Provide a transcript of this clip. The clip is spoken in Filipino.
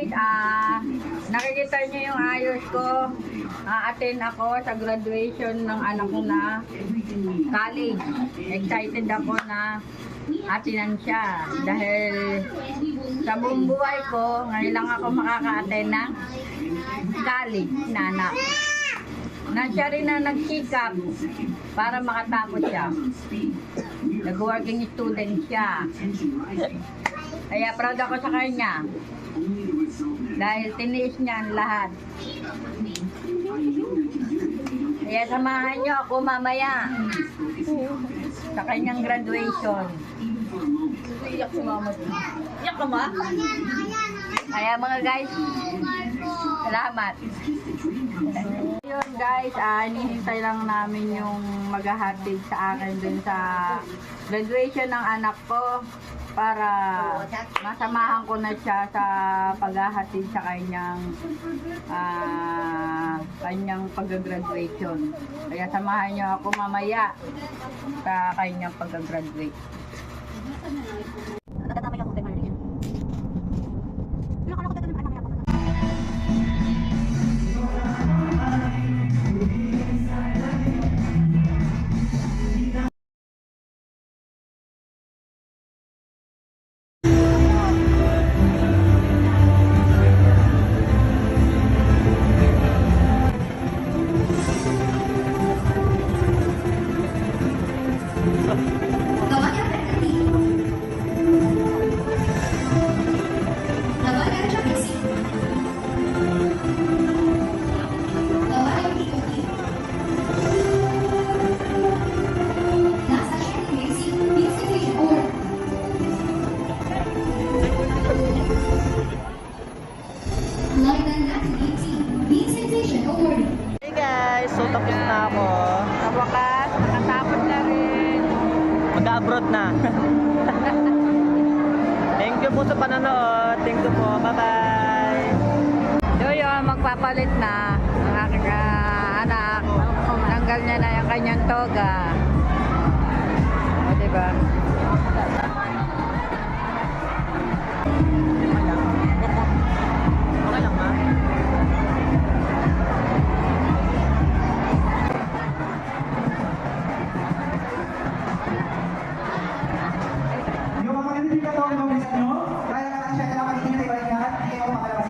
guys, nakikita niyo yung ayos ko. Attend ako sa graduation ng anak ko na college. Excited ako na attenan siya. Dahil sa buong buhay ko, ngayon lang ako makaka-attend ng college na anak. Na siya rin na nagsikap para makatapos siya. Nag-working student siya. Kaya proud ako sa kanya. Dahil tiniis niya ang lahat. Kaya samahan niyo ako mamaya sa kanyang graduation. Iyak si mama. Iyak ka ma? Kaya mga guys, salamat. Yun guys, hinihintay lang namin yung maghahatid sa akin dun sa graduation ng anak ko para masamahan ko na siya sa paghahatid sa kanyang pag-graduation. Kaya samahan niyo ako mamaya sa kanyang pag-graduate. Hey guys, so tapos na ako. Sa wakas, nakatapos na rin. Mag-abroad na. Thank you po sa panonood. Thank you po. Bye-bye. So yun, magpapalit na ang aking anak. Tanggal niya na yung kanyang toga. O diba?